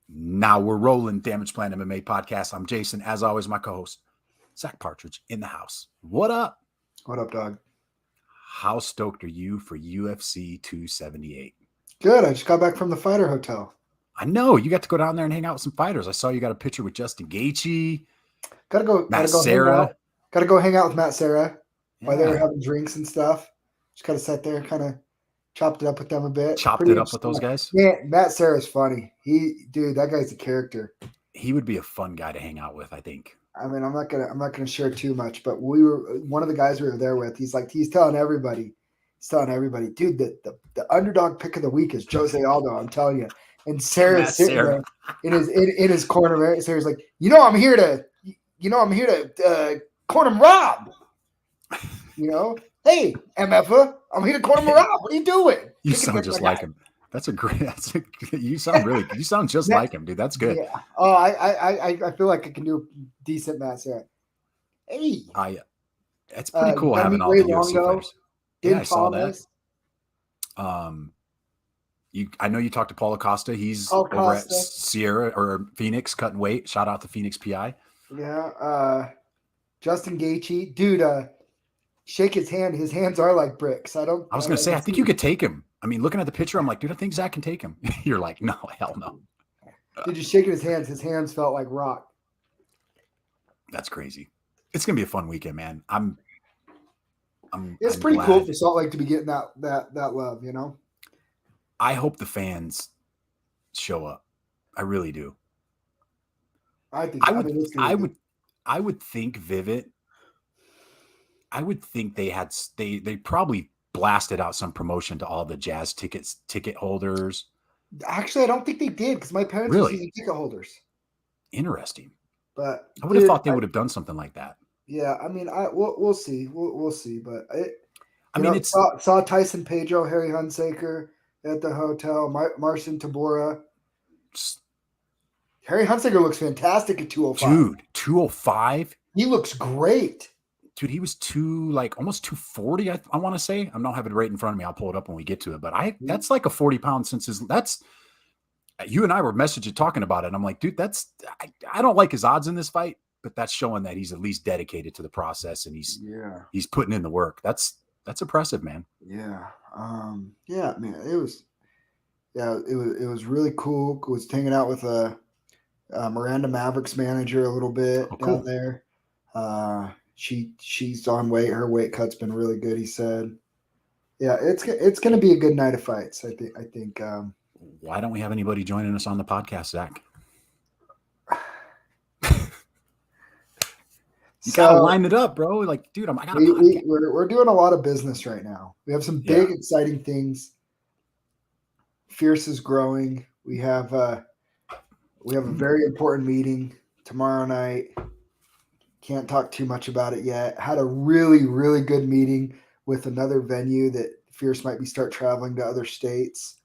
Now we're rolling. Damage Plan MMA podcast. I'm Jason. As always, my co-host, Zack Partridge in the house. What up? What up, dog? How stoked are you for UFC 278? Good. I just got back from the Fighter Hotel. I know you got to go down there and hang out with some fighters. I saw you got a picture with Justin Gaethje. Gotta go hang out with Matt Serra while they were having drinks and stuff. Just kind of sat there, kind of chopped it up with them a bit. Chopped it up with those guys. Yeah, Matt Serra's funny. That guy's a character. He would be a fun guy to hang out with, I think. I mean, I'm not gonna share too much, but one of the guys we were there with. He's telling everybody, dude, the underdog pick of the week is Jose Aldo. I'm telling you. And Sarah's sitting there in his corner. Right? Sarah's like, I'm here to corner Rob. Hey, MFA, I'm here to corner Rob. What are you doing? You sound just like him. You sound just like him, dude. That's good. Yeah. Oh, I feel like I can do a decent Matt Sarah. Hey. It's pretty cool having all the UFC players. Yeah, I saw that. I know you talked to Paul Acosta. He's over at Sierra or Phoenix cutting weight. Shout out to Phoenix PI. Yeah. Justin Gaethje, dude. Shake his hand. His hands are like bricks. I was gonna say, I think you could take him. I mean, looking at the picture, I'm like, dude, I think Zack can take him. You're like, no, hell no. Dude, just shaking his hands. His hands felt like rock. That's crazy. It's gonna be a fun weekend, man. It's pretty cool for Salt Lake to be getting that love, I hope the fans show up. I really do. I would think Vivid. I would think they probably blasted out some promotion to all the Jazz ticket holders. Actually, I don't think they did because my parents were season ticket holders. Interesting. But I would have thought they would have done something like that. Yeah, I mean, we'll see. We'll see. But it's saw Tyson Pedro, Harry Hunsaker at the hotel. Marcin Tabora. Harry Hunsaker looks fantastic at 205. Dude, 205. He looks great. Dude, he was almost 240. I want to say. I don't have it right in front of me. I'll pull it up when we get to it. But that's like a 40 pounds since you and I were talking about it. And I'm like, dude, I don't like his odds in this fight, but that's showing that he's at least dedicated to the process and he's putting in the work. That's impressive, man. Yeah. Man, it was really cool. Was hanging out with Miranda Maverick's manager a little bit down there. She's on weight. Her weight cut's been really good, he said. Yeah, it's going to be a good night of fights, I think. Why don't we have anybody joining us on the podcast, Zack? You gotta line it up, bro. Like, dude, we're doing a lot of business right now. We have some big, exciting things. Fierce is growing. We have a very important meeting tomorrow night. Can't talk too much about it yet. Had a really, really good meeting with another venue that Fierce might start traveling to other states.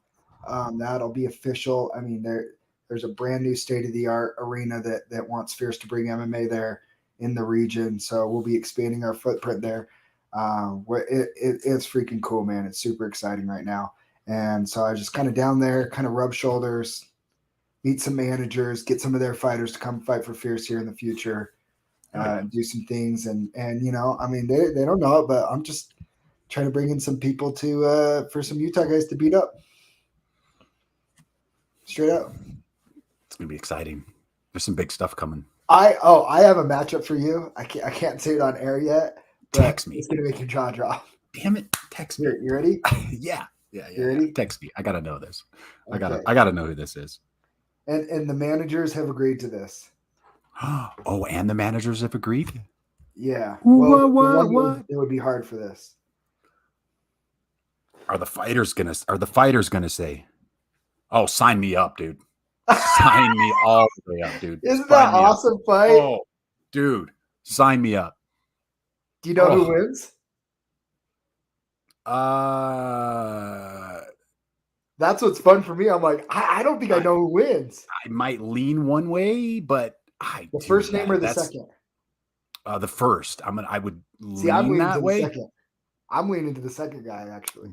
That'll be official. I mean, there's a brand new state-of-the-art arena that wants Fierce to bring MMA there in the region. So we'll be expanding our footprint there. It's freaking cool, man. It's super exciting right now. And so I just kind of down there, kind of rub shoulders, meet some managers, get some of their fighters to come fight for Fierce here in the future. Do some things and I mean they don't know it, but I'm just trying to bring in some people for some Utah guys to beat up. Straight up. It's gonna be exciting. There's some big stuff coming. I have a matchup for you. I can't say it on air yet. Text me. It's gonna make your jaw drop. Damn it! Text me. You ready? Yeah. You ready? Text me. I gotta know this. Okay. I gotta know who this is. And the managers have agreed to this. Oh, and the managers have agreed? Yeah. What? It would be hard for this. Are the fighters gonna say, "Oh, sign me up, dude. Sign me all the way up, dude." Isn't that awesome fight? Oh, dude, sign me up. Do you know who wins? That's what's fun for me. I'm like, I don't think I know who wins. I might lean one way, but the first name or the second? The first. I would lean I'm leaning that to the way. Second. I'm leaning to the second guy, actually.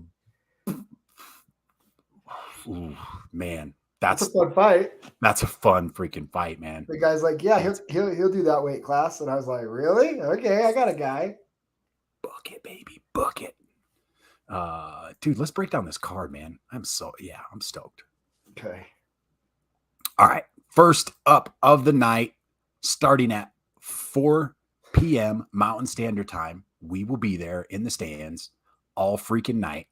Ooh, man, That's a fun fight. That's a fun freaking fight, man. The guy's like, yeah, he'll do that weight class. And I was like, really? Okay, I got a guy. Book it, baby. Book it. Dude, let's break down this card, man. I'm stoked. Okay. All right. First up of the night, starting at 4 p.m. Mountain Standard Time. We will be there in the stands all freaking night.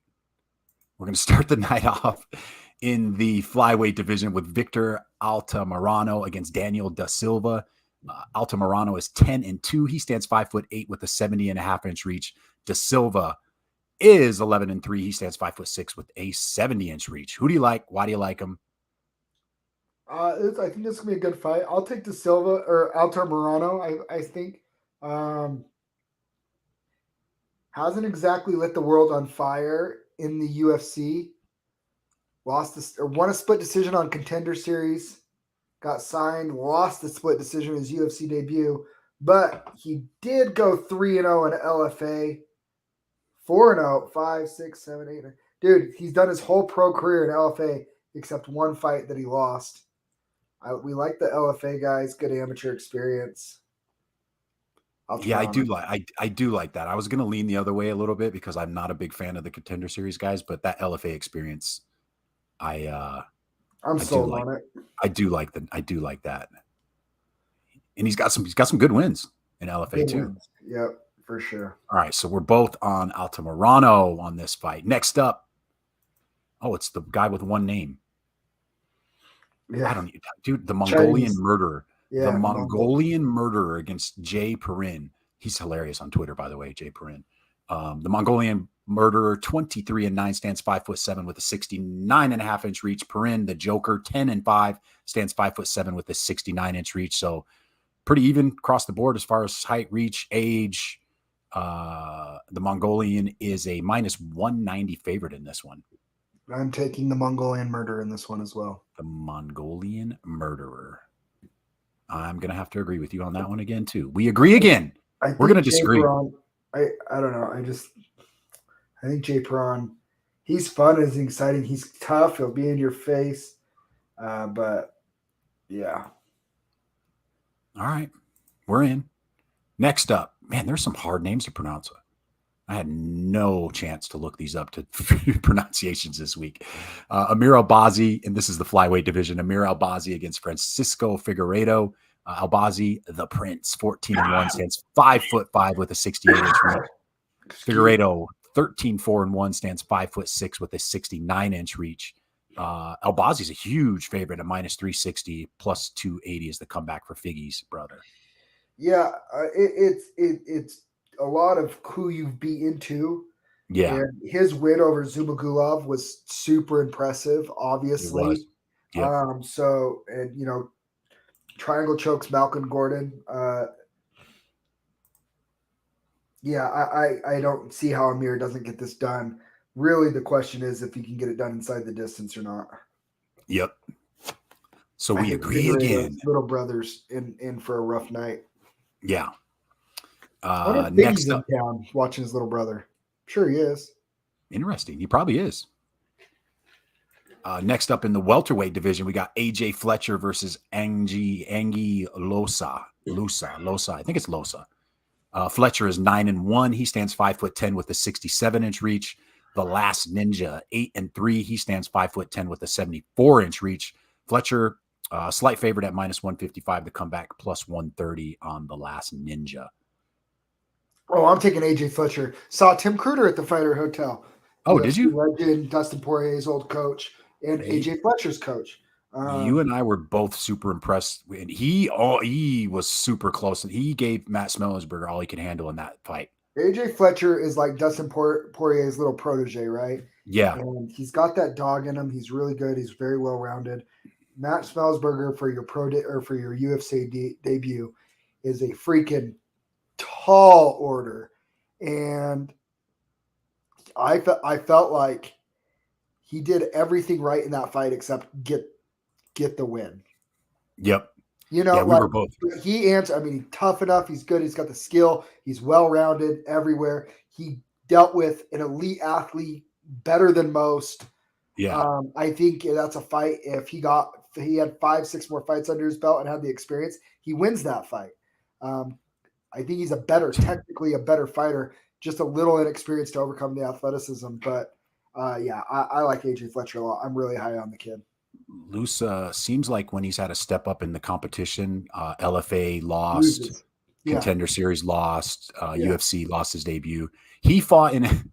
We're going to start the night off in the flyweight division with Victor Altamirano against Daniel Da Silva. Altamirano is 10-2. He stands 5'8" with a 70.5-inch reach. Da Silva is 11-3. He stands 5'6" with a 70-inch reach. Who do you like? Why do you like him? I think this is gonna be a good fight. I'll take Da Silva or Altamirano. I think hasn't exactly lit the world on fire in the UFC. Won a split decision on Contender Series. Got signed, lost the split decision in his UFC debut, but he did go 3-0 in LFA, 4-0, 5, 6, 7, 8. 9. Dude, he's done his whole pro career in LFA except one fight that he lost. We like the LFA guys, good amateur experience. Yeah, I do like that. I was going to lean the other way a little bit because I'm not a big fan of the Contender Series guys, but that LFA experience, I'm sold on it. I do like that. And he's got some good wins in LFA too. Yep, for sure. All right, so we're both on Altamirano on this fight. Next up, it's the guy with one name. Yeah. I don't know, dude, the Mongolian Chinese. Murderer. Yeah, the Mongolian Murderer against Jay Perrin. He's hilarious on Twitter, by the way, Jay Perrin. The Mongolian Murderer, 23-9, stands 5'7" with a 69.5-inch reach. Perrin, the Joker, 10-5, stands 5'7" with a 69-inch reach. So pretty even across the board as far as height, reach, age. The Mongolian is a -190 favorite in this one. I'm taking the Mongolian Murderer in this one as well. The Mongolian Murderer. I'm going to have to agree with you on that one again, too. We agree again. We're going to disagree. I don't know. I think Jay Perrin, he's fun. He's exciting. He's tough. He'll be in your face. But, yeah. All right. We're in. Next up. Man, there's some hard names to pronounce. I had no chance to look these up to pronunciations this week. Amir Albazi, and this is the flyweight division. Amir Albazi against Francisco Figueiredo. Albazi, the Prince, 14-1, stands 5'5" with a 68-inch reach. Figueiredo, 13-4-1, stands 5'6" with a 69-inch reach. Albazi's a huge favorite at -360, plus 280 is the comeback for Figgy's brother. Yeah, it's a lot of who you've beat into. Yeah. And his win over Zumagulov was super impressive, obviously. Yep. So, and, triangle chokes Malcolm Gordon. I don't see how Amir doesn't get this done. Really, the question is if he can get it done inside the distance or not. Yep. So we agree again. Little brother's in for a rough night. Yeah. Next up, in town watching his little brother. Sure he is. Interesting. He probably is. Next up in the welterweight division, we got AJ Fletcher versus Angie Losa. I think it's Losa. Fletcher is 9-1. He stands 5'10" with a 67-inch reach. The Last Ninja, 8-3. He stands 5'10" with a 74-inch reach. Fletcher, slight favorite at -155. The comeback plus 130 on The Last Ninja. Oh, I'm taking AJ Fletcher. Saw Tim Kruger at the Fighter Hotel. Oh, did you? Legend, Dustin Poirier's old coach, and AJ Fletcher's coach. You and I were both super impressed. And he was super close. And he gave Matt Smellersberger all he could handle in that fight. AJ Fletcher is like Dustin Poirier's little protege, right? Yeah. And he's got that dog in him. He's really good. He's very well-rounded. Matt Smellersberger for your for your UFC debut is a freaking tall order, and I felt like he did everything right in that fight except get the win. Yep. We were both. He answered. I mean, he's tough enough. He's good. He's got the skill. He's well-rounded everywhere. He dealt with an elite athlete better than most. Yeah. I think that's a fight. If he had 5-6 more fights under his belt and had the experience, he wins that fight. I think he's technically a better fighter, just a little inexperienced to overcome the athleticism. But I like AJ Fletcher a lot. I'm really high on the kid. Luce seems like when he's had a step up in the competition, LFA lost, Loses. Contender Series lost, UFC lost his debut. He fought in,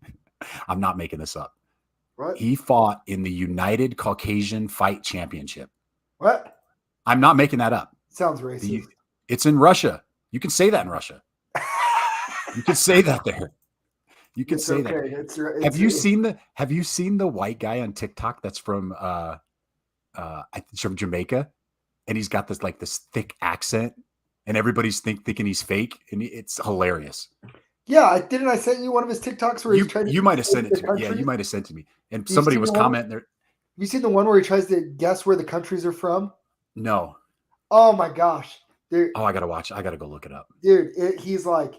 I'm not making this up. What? He fought in the United Caucasian Fight Championship. What? I'm not making that up. Sounds racist. It's in Russia. You can say that in Russia. You can say that there. You can say okay. that. Have you seen the white guy on TikTok that's from Jamaica, and he's got this thick accent, and everybody's thinking he's fake, and it's hilarious. Yeah, didn't I send you one of his TikToks where he's trying to? You might have sent it to me. Yeah, you might have sent it to me, and somebody was commenting there. Have you seen the one where he tries to guess where the countries are from? No. Oh my gosh. I gotta watch. I gotta go look it up, dude. He's like,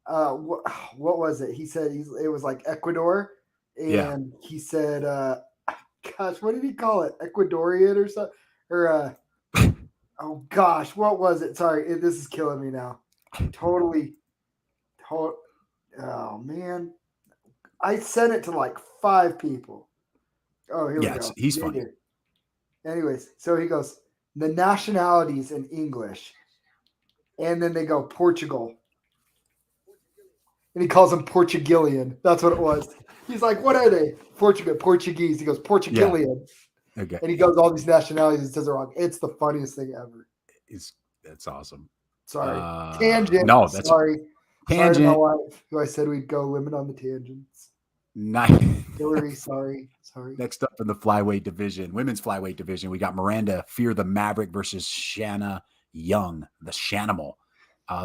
what was it? He said it was like Ecuador, and he said, gosh, what did he call it? Ecuadorian or something? Or oh gosh, what was it? Sorry, this is killing me now. Oh man, I sent it to like 5 people. Oh, here we go. He's funny. Anyways, so he goes the nationalities in English. And then they go Portugal. And he calls them Portugalian. That's what it was. He's like, what are they? Portuguese. He goes, Portugalian. Yeah. Okay. And he goes all these nationalities and says it wrong. It's the funniest thing ever. That's awesome. Sorry. Tangent. No, that's sorry. Tangent. Sorry to my wife, who I said we'd go limit on the tangents. Nice. Hillary, sorry. Next up in the flyweight division, women's flyweight division, we got Miranda Fear the Maverick versus Shanna Young, the Shanimal.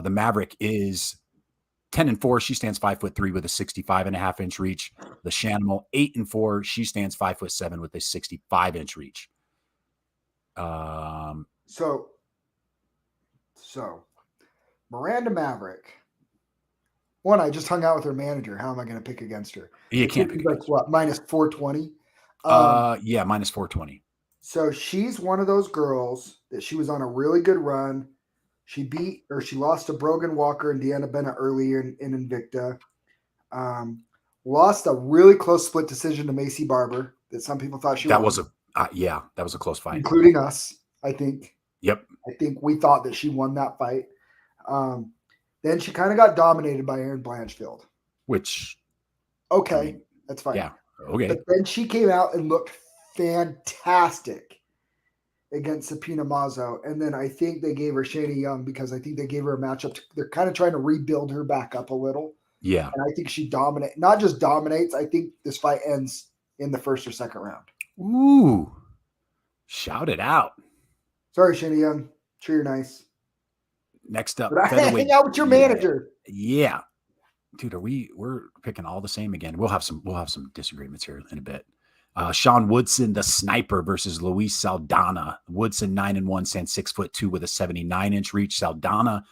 The Maverick is 10-4. She stands 5'3" with a 65.5-inch reach. The Shanimal 8-4. She stands 5'7" with a 65-inch reach. So Miranda Maverick. One, I just hung out with her manager. How am I going to pick against her? You can't pick like what, minus 420? Yeah, minus 420. So she's one of those girls that she was on a really good run. She lost to Brogan Walker and Deanna Bennett earlier in Invicta. Lost a really close split decision to Macy Barber that some people thought she won. That was a close fight. Including us, I think. Yep. I think we thought that she won that fight. Then she kind of got dominated by Erin Blanchfield. Which. Okay, that's fine. Yeah, okay. But then she came out and looked fantastic against Sapina Mazo. And then I think they gave her Shana Young because I think they gave her a matchup. They're kind of trying to rebuild her back up a little. Yeah. And I think she not just dominates. I think this fight ends in the first or second round. Ooh. Shout it out. Sorry, Shana Young. Sure, you're nice. Next up, but I hang out with your manager. Yeah. Dude, we're picking all the same again. We'll have some disagreements here in a bit. Sean Woodson, the sniper, versus Luis Saldana. Woodson 9-1, stands 6'2" with a 79-inch reach. Saldana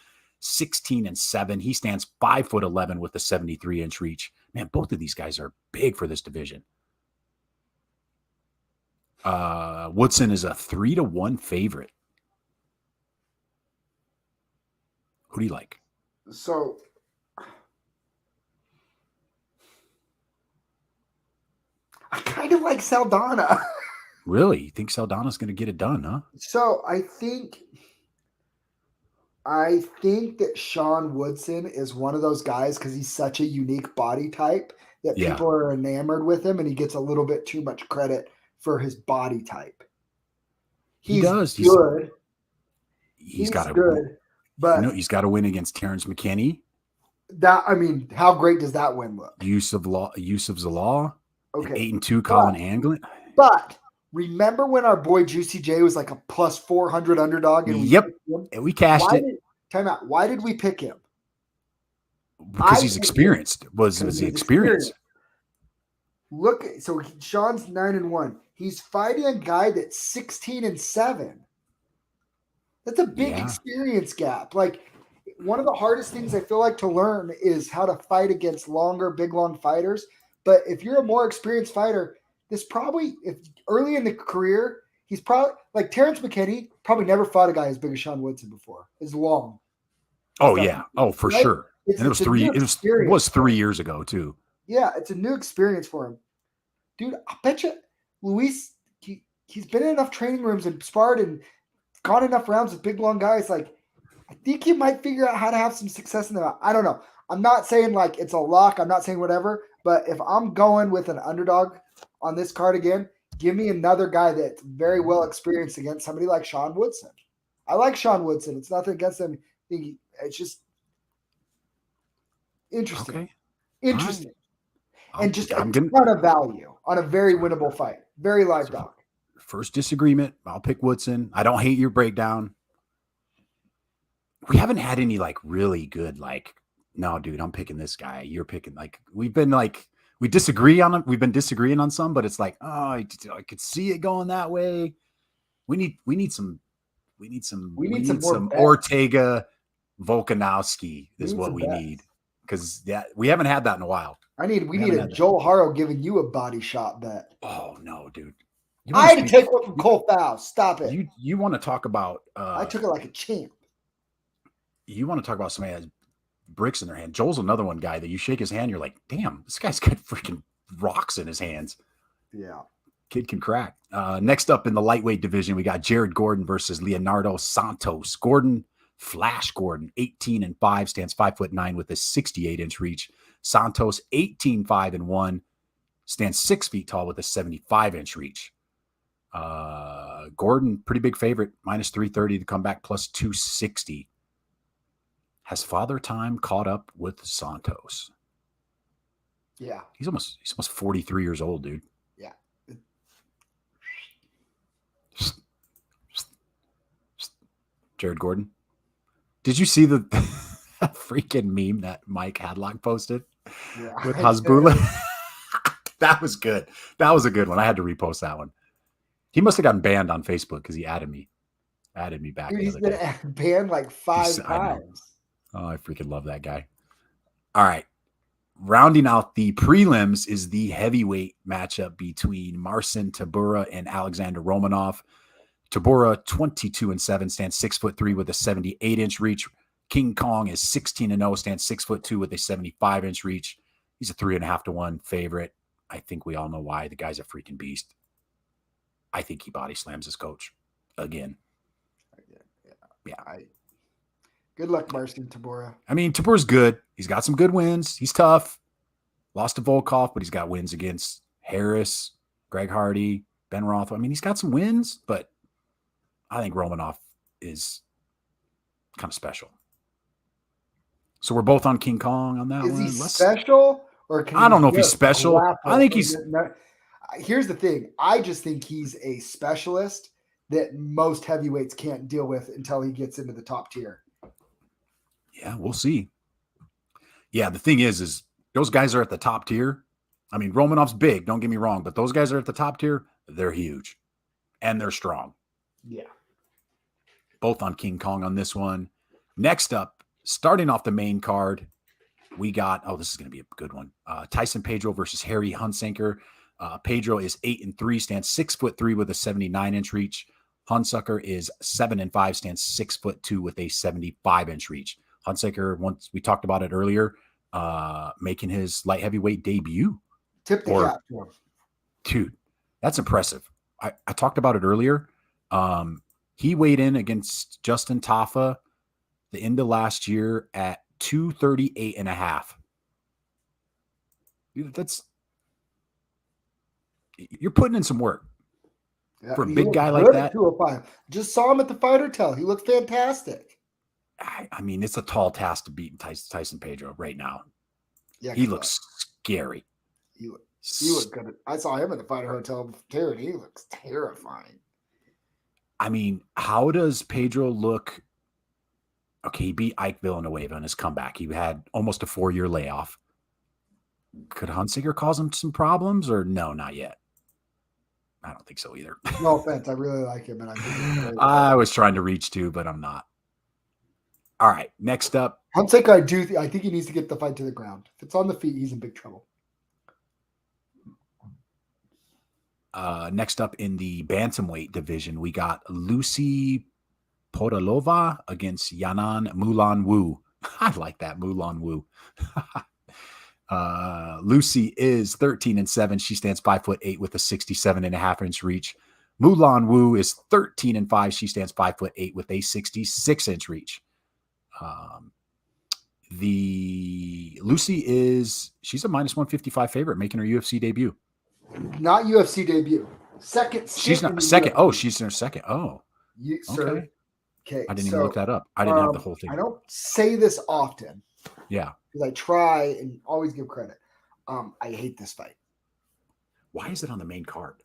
16-7. He stands 5'11" with a 73-inch reach. Man, both of these guys are big for this division. Woodson is a 3-1 favorite. Who do you like? So I kind of like Saldana. Really? You think Saldana's going to get it done, huh? So I think that Sean Woodson is one of those guys because he's such a unique body type that people are enamored with him, and he gets a little bit too much credit for his body type. He does. He's good. He's got to good, but he's got to win against Terrence McKinney. How great does that win look? Yusuf Zalal. Okay. 8-2 Colin Anglin. But remember when our boy Juicy J was like a plus 400 underdog? And we cashed it. Time out. Why did we pick him? Because he's experienced. Was he experienced? Look, so Sean's 9-1. He's fighting a guy that's 16-7. That's a big experience gap. Like, one of the hardest things I feel like to learn is how to fight against big, long fighters. But if you're a more experienced fighter, early in the career, he's probably like Terrence McKinney. Probably never fought a guy as big as Sean Woodson before. As long. Oh yeah. Oh, for right? sure. And it was 3. It was 3 years ago too. Yeah, it's a new experience for him, dude. I bet you, Luis. He's been in enough training rooms and sparred and gone enough rounds with big long guys. Like, I think he might figure out how to have some success in the. I don't know. I'm not saying like it's a lock. I'm not saying whatever. But if I'm going with an underdog on this card again, give me another guy that's very well experienced against somebody like Sean Woodson. I like Sean Woodson. It's nothing against him. It's just interesting. Okay. Interesting. Right. And just a ton of value on a very winnable fight. Very live dog. First disagreement. I'll pick Woodson. I don't hate your breakdown. We haven't had any like really good, like, no, dude, I'm picking this guy. You're picking, like, we've been like, we disagree on them. We've been disagreeing on some, but it's like, oh, I could see it going that way. We need some Ortega Volkanovski is what we need. Because we haven't had that in a while. We need a Joel Haro giving you a body shot bet. Oh no, dude. I had to take one from Cole Fowl. Stop it. You want to talk about I took it like a champ. You want to talk about somebody that has bricks in their hand. Joel's another one guy that you shake his hand, you're like, damn, this guy's got freaking rocks in his hands. Yeah. Kid can crack. Next up in the lightweight division, we got Jared Gordon versus Leonardo Santos. Flash Gordon, 18-5, stands 5'9" with a 68-inch reach. Santos, 18-5-1, stands 6 feet tall with a 75-inch reach. Gordon, pretty big favorite, -330 to come back, +260. Has Father Time caught up with Santos? Yeah. He's almost 43 years old, dude. Yeah. Jared Gordon. Did you see the freaking meme that Mike Hadlock posted with Hasbulla? That was good. That was a good one. I had to repost that one. He must have gotten banned on Facebook because he added me back. Dude, he's been banned like 5 times. Oh, I freaking love that guy. All right. Rounding out the prelims is the heavyweight matchup between Marcin Tybura and Alexander Romanov. Tybura, 22-7, stands 6'3" with a 78-inch reach. King Kong is 16-0, stands 6'2" with a 75-inch reach. He's a 3.5-1 favorite. I think we all know why. The guy's a freaking beast. I think he body slams his coach again. Yeah. Good luck, Marcin Tybura. I mean, Tybura's good. He's got some good wins. He's tough. Lost to Volkov, but he's got wins against Harris, Greg Hardy, Ben Roth. I mean, he's got some wins, but I think Romanov is kind of special. So we're both on King Kong on that one. Is he special? Or I don't know if he's special. I think he's... Here's the thing. I just think he's a specialist that most heavyweights can't deal with until he gets into the top tier. Yeah, we'll see. Yeah, the thing is those guys are at the top tier. I mean, Romanov's big, don't get me wrong, but those guys are at the top tier. They're huge, and they're strong. Yeah. Both on King Kong on this one. Next up, starting off the main card, we got, this is going to be a good one. Tyson Pedro versus Harry Hunsaker. Pedro is 8-3, stands 6'3" with a 79-inch reach. Hunsaker is 7-5, stands 6'2" with a 75-inch reach. Hunsaker, once we talked about it earlier, making his light heavyweight debut. Tip the cap to him. Dude, that's impressive. I talked about it earlier. He weighed in against Justin Tafa the end of last year at 238.5. Dude, you're putting in some work. Yeah, for a big guy like that. 205. Just saw him at the Fight Hotel. He looked fantastic. I mean, it's a tall task to beat Tyson Pedro right now. Yeah, he looks scary. He looked good. I saw him at the Fighter Hotel too, and he looks terrifying. I mean, how does Pedro look? Okay, he beat Ike Villanueva in his comeback. He had almost a 4-year layoff. Could Hunsaker cause him some problems, or no, not yet? I don't think so either. No offense, I really like him, and I think I was trying to reach to, but I'm not. All right, next up. Hunsaker, I think he needs to get the fight to the ground. If it's on the feet, he's in big trouble. Next up in the bantamweight division, we got Lucy Podolova against Yanan Mulan Wu. I like that, Mulan Wu. Lucy is 13-7. She stands 5'8" with a 67.5-inch reach. Mulan Wu is 13-5. She stands 5'8" with a 66-inch reach. The Lucy she's a -155 favorite, making her UFC debut. Not UFC debut. Second. She's not second. UFC. Oh, she's in her second. Oh, okay. Okay. I didn't even look that up. I didn't have the whole thing. I don't say this often. Yeah. Because I try and always give credit. I hate this fight. Why is it on the main card?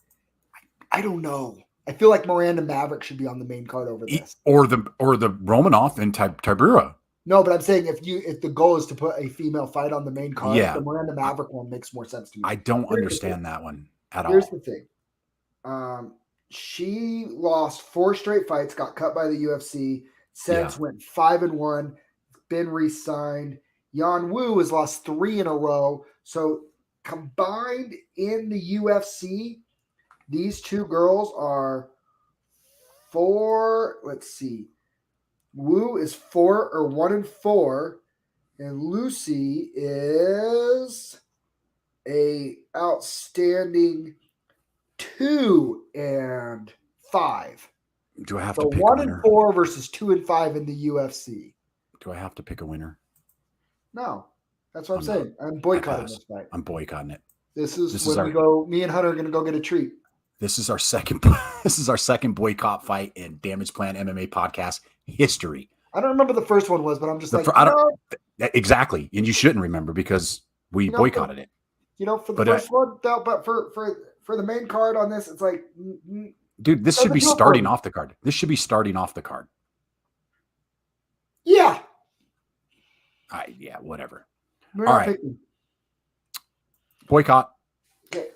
I don't know. I feel like Miranda Maverick should be on the main card over this. Or the Romanov and Tybura. No, but I'm saying if the goal is to put a female fight on the main card, the Miranda Maverick one makes more sense to me. I don't understand that one at all. Here's the thing. She lost 4 straight fights, got cut by the UFC, since went 5-1, been re-signed. Yan Wu has lost 3 in a row. So combined in the UFC, these two girls are 4. Let's see. Wu is 1-4, and Lucy is a outstanding 2-5. Do I have to pick a winner? 1-4 versus 2-5 in the UFC. Do I have to pick a winner? No, that's what I'm saying. I'm boycotting this fight. I'm boycotting it. This is when we go. Me and Hunter are going to go get a treat. This is our second. This is our second boycott fight in Damage Plan MMA podcast history. I don't remember the first one was, but I'm just exactly, and you shouldn't remember because we boycotted it. For the first one, but for the main card on this, it's like, dude, this should be starting off the card. This should be starting off the card. Yeah. Yeah, whatever. All right. Boycott. Okay.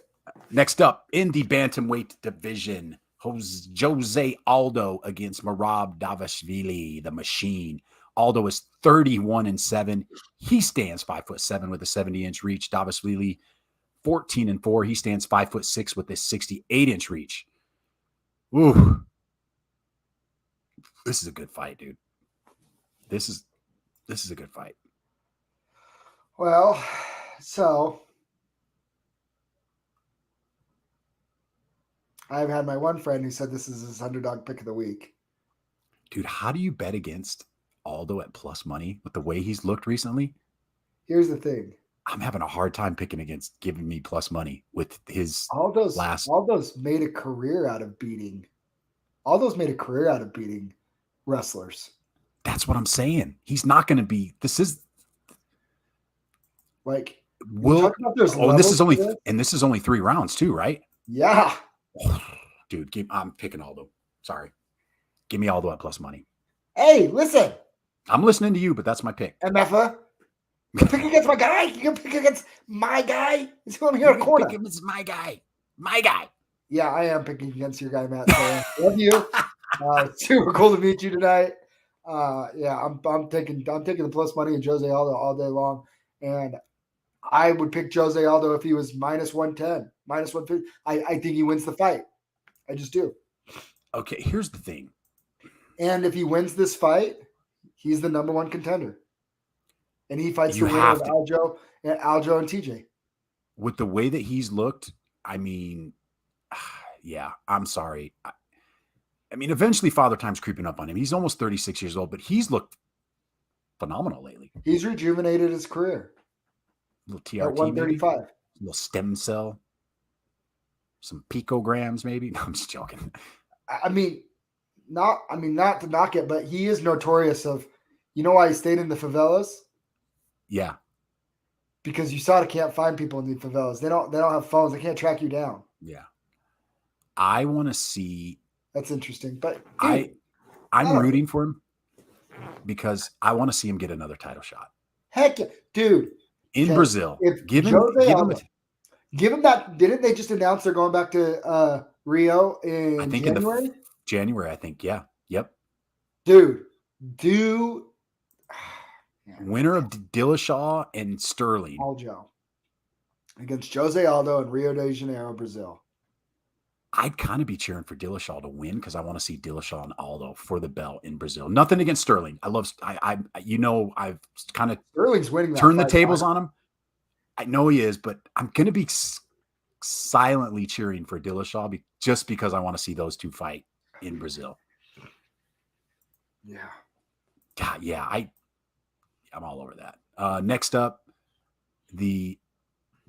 Next up in the bantamweight division, Jose Aldo against Merab Davashvili, the Machine. Aldo is 31-7. He stands 5'7" with a 70-inch reach. Davashvili 14-4. He stands 5'6" with a 68-inch reach. Ooh, this is a good fight, dude. This is a good fight. Well, so I've had my one friend who said this is his underdog pick of the week. Dude, how do you bet against Aldo at plus money with the way he's looked recently? Here's the thing. I'm having a hard time picking against giving me plus money with his Aldo's made a career out of beating. Aldo's made a career out of beating wrestlers. That's what I'm saying. He's not going to be. This is like this is only 3 rounds too, right? Yeah. Dude, I'm picking Aldo. Sorry. Give me Aldo at plus money. Hey, listen. I'm listening to you, but that's my pick. MFA. You can pick against my guy. You can pick against my guy. He's going here in a corner. It's my guy. My guy. Yeah, I am picking against your guy, Matt. So love you. Super cool to meet you tonight. I'm taking the plus money and Jose Aldo all day long. And I would pick Jose Aldo if he was -110, -150. I think he wins the fight. I just do. Okay, here's the thing. And if he wins this fight, he's the number 1 contender. And he fights the winner of Aljo and TJ. With the way that he's looked, I mean, yeah, I'm sorry. I mean, eventually Father Time's creeping up on him. He's almost 36 years old, but he's looked phenomenal lately. He's rejuvenated his career. A little TRT, at 135. Maybe? A little stem cell. Some picograms, maybe. No, I'm just joking. Not to knock it, but he is notorious of, why he stayed in the favelas? Yeah. Because USADA can't find people in the favelas. They don't have phones. They can't track you down. Yeah. I want to see. That's interesting. But I'm rooting for him because I want to see him get another title shot. Heck yeah. Dude. In Brazil. Give him that. Didn't they just announce they're going back to Rio in January? January, I think. Yeah. Yep. Dude. Winner of Dillashaw and Sterling. Aljo. Against Jose Aldo in Rio de Janeiro, Brazil. I'd kind of be cheering for Dillashaw to win because I want to see Dillashaw and Aldo for the belt in Brazil. Nothing against Sterling. I've kind of Sterling's winning that turned the fight tables finally. on him. I know he is, but I'm going to be silently cheering for Dillashaw just because I want to see those two fight in Brazil. Yeah. God, yeah, I'm all over that. Next up, the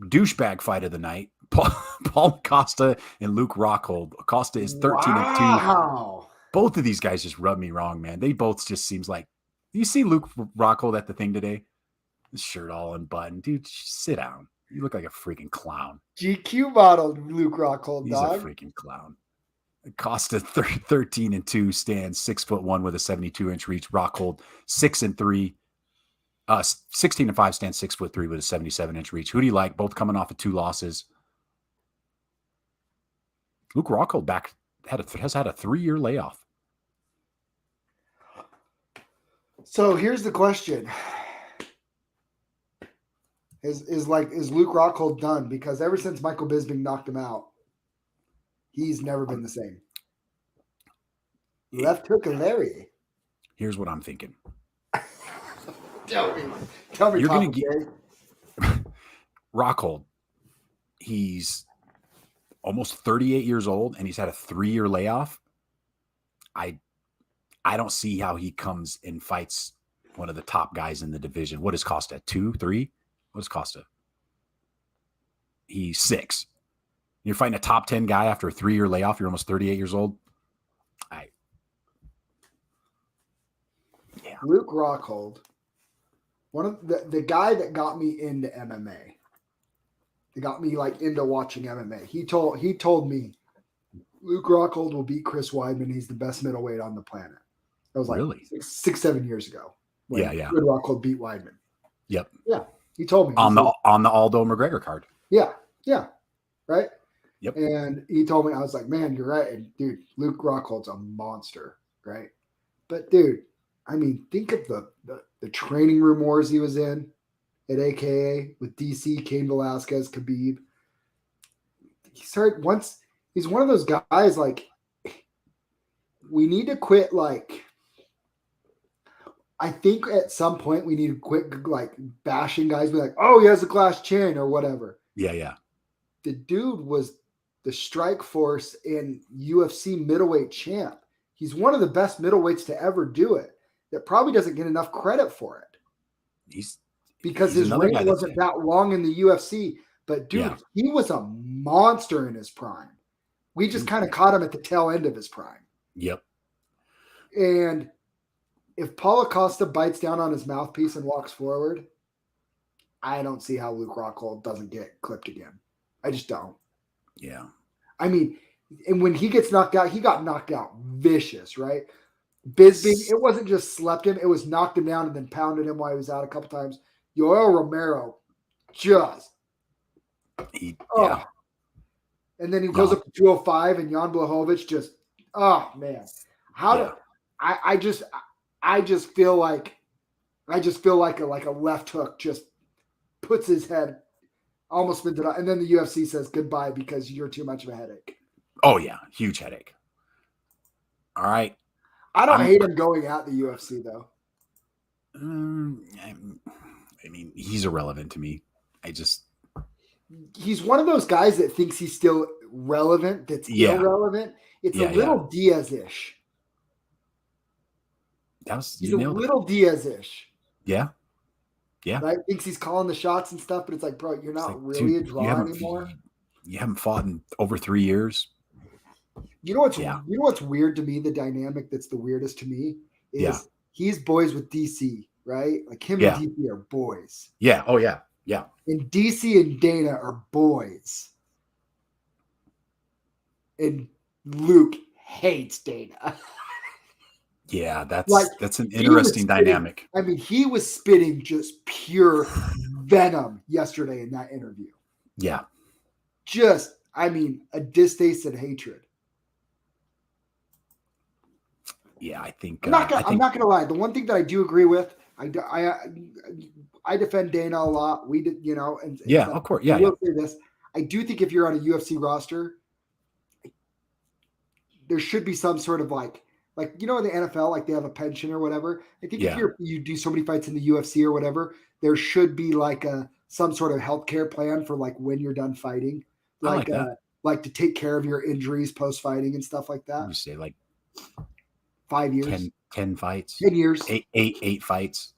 douchebag fight of the night: Paul Costa and Luke Rockhold. Costa is 13-2. Wow. Both of these guys just rub me wrong, man. They both just seems like. You see Luke Rockhold at the thing today? His shirt all unbuttoned, dude. Sit down. You look like a freaking clown. GQ model Luke Rockhold, He's dog. a freaking clown. Costa 13-2 stands 6'1" with a 72-inch reach. Rockhold 6-3, 16-5 stands 6'3" with a 77-inch reach. Who do you like? Both coming off of 2 losses. Luke Rockhold has had a 3-year layoff. So here's the question: Is Luke Rockhold done? Because ever since Michael Bisping knocked him out, he's never been the same. Left hook and Larry. Here's what I'm thinking. Tell me. You're going to get Rockhold. He's almost 38 years old, and he's had a 3-year layoff. I don't see how he comes and fights one of the top guys in the division. What is Costa? 2, 3? What is Costa? He's 6. You're fighting a top 10 guy after a 3-year layoff. You're almost 38 years old. Yeah. Luke Rockhold, one of the guy that got me into MMA. That got me like into watching MMA. He told me Luke Rockhold will beat Chris Weidman. He's the best middleweight on the planet. That was like really? 6-7 years ago. Yeah. Luke Rockhold beat Weidman. Yep. Yeah. He told me on the Aldo McGregor card. Yeah. Right. Yep. And he told me, I was like, man, you're right. And dude, Luke Rockhold's a monster, right? But dude, I mean, think of the training room wars he was in at AKA with DC, Cain Velasquez, Khabib. He's one of those guys like we need to quit I think at some point we need to quit like bashing guys, be like, oh, he has a glass chin or whatever. Yeah. The dude was the strike force in UFC middleweight champ. He's one of the best middleweights to ever do it. That probably doesn't get enough credit for it. Because his reign wasn't that long in the UFC. But dude, he was a monster in his prime. We just kind of caught him at the tail end of his prime. Yep. And if Paulo Costa bites down on his mouthpiece and walks forward, I don't see how Luke Rockhold doesn't get clipped again. I just don't. Yeah. I mean, and when he gets knocked out, he got knocked out vicious, right? Bisping, it wasn't just slept him. It was knocked him down and then pounded him while he was out a couple times. Yoel Romero just. And then he goes up to 205 and Jan Blachowicz just, oh, man. I just feel like a left hook just puts his head, almost spins it out. And then the UFC says goodbye because you're too much of a headache. Oh, yeah. Huge headache. All right. I don't hate him going out the UFC, though. I mean, he's irrelevant to me. He's one of those guys that thinks he's still relevant, that's irrelevant. It's a little Diaz-ish. He's a little Diaz-ish. Yeah. Right? Thinks he's calling the shots and stuff, but it's like, bro, you're not really a draw anymore. You haven't fought in over 3 years. You know what's weird to me? The dynamic that's the weirdest to me is he's boys with DC, right? Like him and DC are boys. Yeah. Oh yeah. Yeah. And DC and Dana are boys. And Luke hates Dana. Yeah, that's an interesting dynamic. I mean, he was spitting just pure venom yesterday in that interview. Yeah. Just, I mean, a distaste and hatred. Yeah, I think I'm not gonna lie. The one thing that I do agree with, I defend Dana a lot. We did, of course. Yeah. I will say this. I do think if you're on a UFC roster, there should be some sort of like in the NFL, like they have a pension or whatever. I think if you do so many fights in the UFC or whatever, there should be like some sort of healthcare plan for like when you're done fighting, like to take care of your injuries post fighting and stuff like that. You say like 5 years, 10 fights, 10 years, eight fights.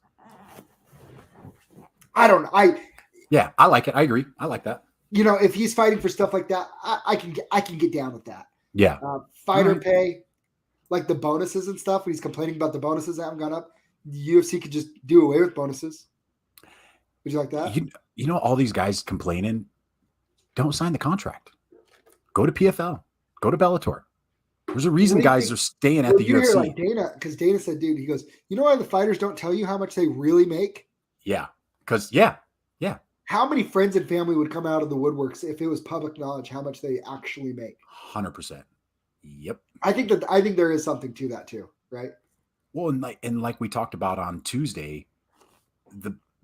I don't know. I like it. I agree. I like that. If he's fighting for stuff like that, I can get down with that. Yeah. Fighter pay, like the bonuses and stuff. When he's complaining about the bonuses that haven't gone up, the UFC could just do away with bonuses. Would you like that? All these guys complaining, don't sign the contract. Go to PFL. Go to Bellator. There's a reason guys are staying at the UFC. Like Dana, because Dana said, dude, he goes, you know why the fighters don't tell you how much they really make? Yeah. Because, How many friends and family would come out of the woodworks if it was public knowledge how much they actually make? 100%. Yep. I think there is something to that too, right? Well, and like we talked about on Tuesday,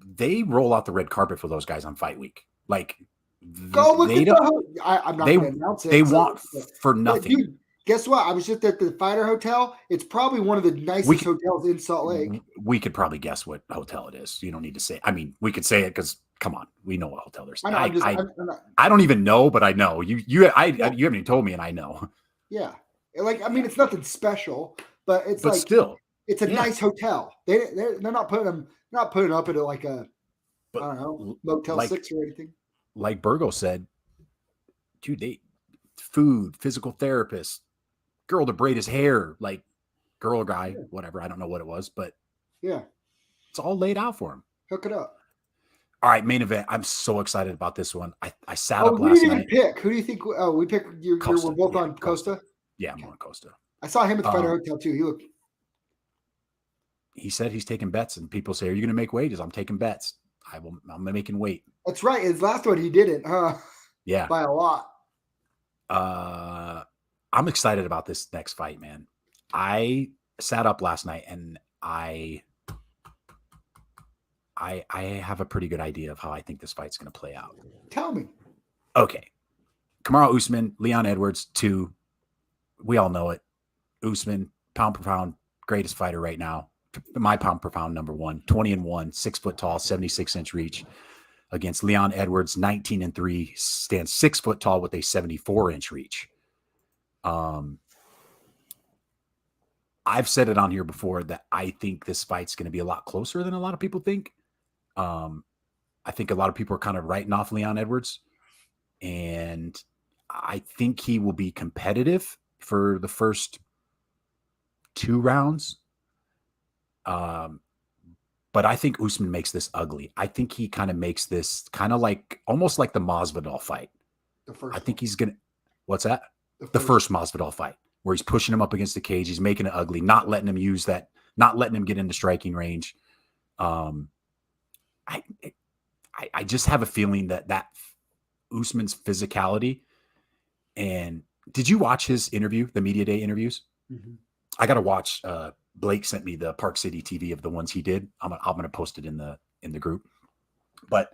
they roll out the red carpet for those guys on fight week. Like, go look at I'm not going to announce it. They want for nothing. Dude, guess what? I was just at the Fighter Hotel. It's probably one of the nicest hotels in Salt Lake. We could probably guess what hotel it is. You don't need to say. I mean, we could say it because come on, we know what hotel there's. I don't even know, but I know you haven't even told me, and I know. Yeah, it's nothing special, but still, it's a nice hotel. They're not putting up at like a I don't know, Motel 6 or anything. Like Burgo said, dude, they food, physical therapist, girl to braid his hair, like girl or guy, whatever. I don't know what it was, but it's all laid out for him. Hook it up. All right, main event. I'm so excited about this one. I sat up last night. We didn't even pick. Who do you think? Oh, we picked. We're both on Costa. Yeah, I'm on Costa. I saw him at the Fighter Hotel too. He said he's taking bets, and people say, "Are you going to make weight?" I'm taking bets. I'm making weight. That's right. His last one, he didn't. Yeah, by a lot. I'm excited about this next fight, man. I sat up last night, and I have a pretty good idea of how I think this fight's going to play out. Tell me. Okay. Kamaru Usman, Leon Edwards, 2. We all know it. Usman, pound per pound, greatest fighter right now. My pound per pound number 1, 20-1, 6 foot tall, 76-inch reach against Leon Edwards, 19-3, stands 6 foot tall with a 74-inch reach. I've said it on here before that I think this fight's going to be a lot closer than a lot of people think. I think a lot of people are kind of writing off Leon Edwards, and I think he will be competitive for the first 2 rounds. But I think Usman makes this ugly. I think he kind of makes this kind of like almost like the Masvidal fight. I think he's going to, what's that? The first Masvidal fight where he's pushing him up against the cage. He's making it ugly, not letting him use that, not letting him get into striking range. I just have a feeling that Usman's physicality. And did you watch his interview, the media day interviews? Mm-hmm. I got to watch, Blake sent me the Park City TV of the ones he did. I'm going to post it in the group. But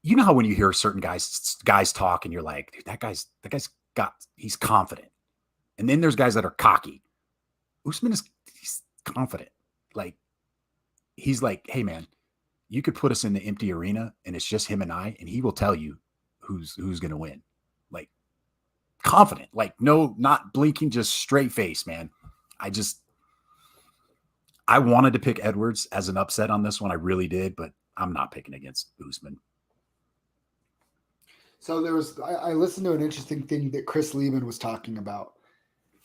you know how when you hear certain guys talk and you're like, dude, that guy's he's confident. And then there's guys that are cocky. Usman he's confident. Like, he's like, hey man, you could put us in the empty arena and it's just him and I, and he will tell you who's going to win. Like, confident, like no, not blinking, just straight face, man. I wanted to pick Edwards as an upset on this one. I really did, but I'm not picking against Usman. So I listened to an interesting thing that Chris Lieben was talking about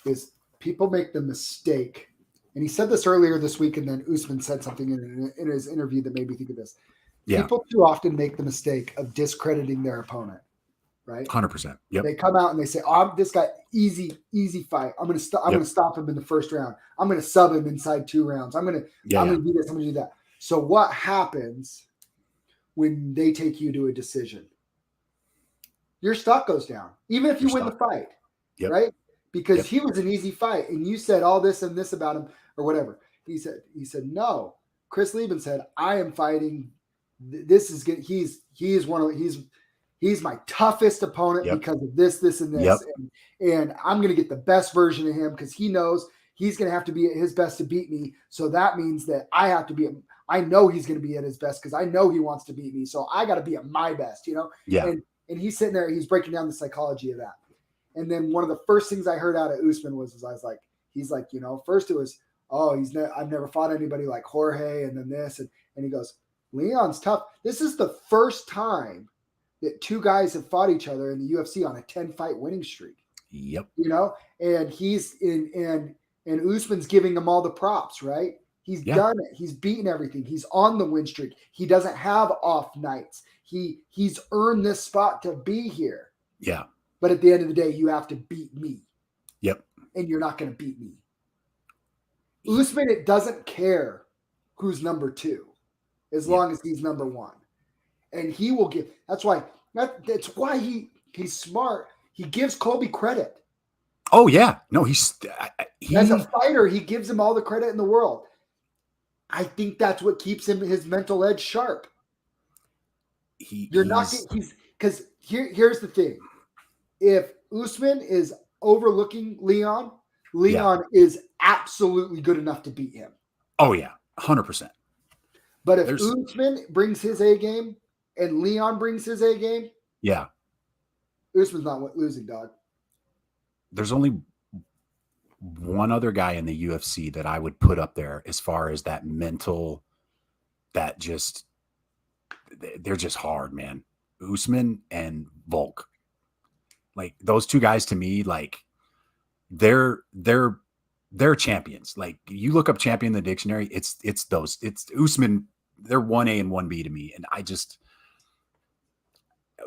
is people make the mistake. And he said this earlier this week, and then Usman said something in his interview that made me think of this. Yeah. People too often make the mistake of discrediting their opponent. Right? 100%. Yep. They come out and they say, "Oh, this guy, easy fight. I'm going to stop him in the first round. I'm going to sub him inside 2 rounds. I'm going to do this. I'm going to do that." So what happens when they take you to a decision? Your stock goes down, even if you win the fight, right? Because he was an easy fight, and you said all this and this about him or whatever. He said, no. Chris Lieben said, "I am fighting. This is good. He's He's my toughest opponent Yep. because of this, this, and this. And I'm going to get the best version of him because he knows he's going to have to be at his best to beat me. So that means that I have to be, I know he's going to be at his best because I know he wants to beat me. So I got to be at my best, you know? Yeah. And he's sitting there, he's breaking down the psychology of that. And then one of the first things I heard out of Usman was I was like, he's like, you know, first it was, oh, I've never fought anybody like Jorge, and then this, and he goes, Leon's tough. This is the first time that two guys have fought each other in the UFC on a 10-fight winning streak. Yep. You know, and he's and Usman's giving him all the props, right? He's done it. He's beaten everything. He's on the win streak. He doesn't have off nights. He's earned this spot to be here. Yeah. But at the end of the day, you have to beat me. Yep. And you're not going to beat me. Usman, it doesn't care who's number 2 as long as he's number 1. And he will give. That's why he's smart. He gives Colby credit. Oh yeah. No, as a fighter, he gives him all the credit in the world. I think that's what keeps him his mental edge sharp. Here's the thing. If Usman is overlooking Leon is absolutely good enough to beat him. Oh yeah, 100%. But if Usman brings his A game and Leon brings his A game, Usman's not losing, dog. There's only one other guy in the UFC that I would put up there as far as that mental, that just, they're just hard, man. Usman and Volk. Like those two guys to me, like they're champions. Like you look up champion in the dictionary, it's Usman. They're 1A and 1B to me. And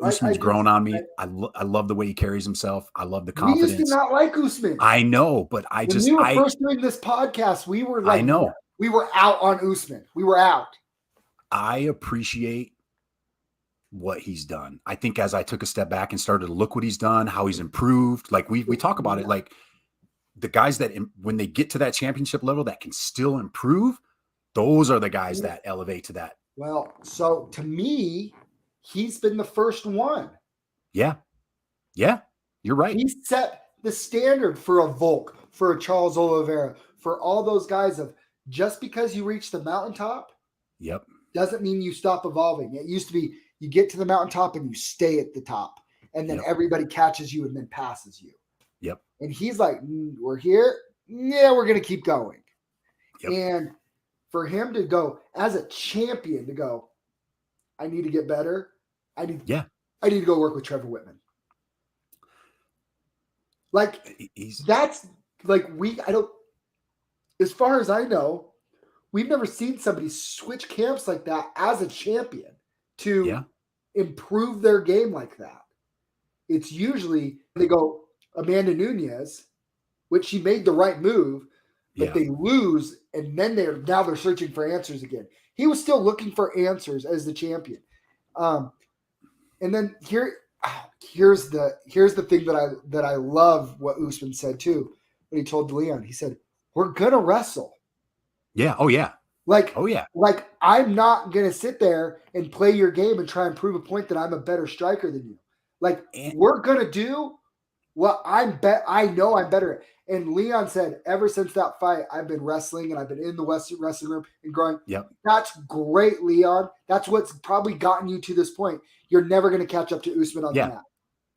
Usman's grown on me. I love the way he carries himself. I love the confidence. We used to not like Usman. I know, but when we were first doing this podcast, we were like, I know we were out on Usman. We were out. I appreciate what he's done. I think as I took a step back and started to look what he's done, how he's improved, like we talk about it, like the guys that when they get to that championship level that can still improve, those are the guys that elevate to that. Well, so to me, he's been the first one. Yeah. Yeah. You're right. He set the standard for a Volk, for a Charles Oliveira, for all those guys of just because you reach the mountaintop doesn't mean you stop evolving. It used to be you get to the mountaintop and you stay at the top, and then everybody catches you and then passes you. Yep. And he's like, we're here. Yeah, we're going to keep going. Yep. And for him to go as a champion to go, I need to get better. I need to go work with Trevor Whitman. Like that's like as far as I know, we've never seen somebody switch camps like that as a champion to improve their game like that. It's usually they go Amanda Nunes, which she made the right move, but they lose, and then they're searching for answers again. He was still looking for answers as the champion. And then here's the thing that I love what Usman said too. What he told Leon, he said, "We're gonna wrestle." Yeah. Oh yeah. Like I'm not gonna sit there and play your game and try and prove a point that I'm a better striker than you. Like we're gonna do what I know I'm better at. And Leon said, ever since that fight, I've been wrestling and I've been in the wrestling room and growing. Yep. That's great, Leon. That's what's probably gotten you to this point. You're never going to catch up to Usman on the mat.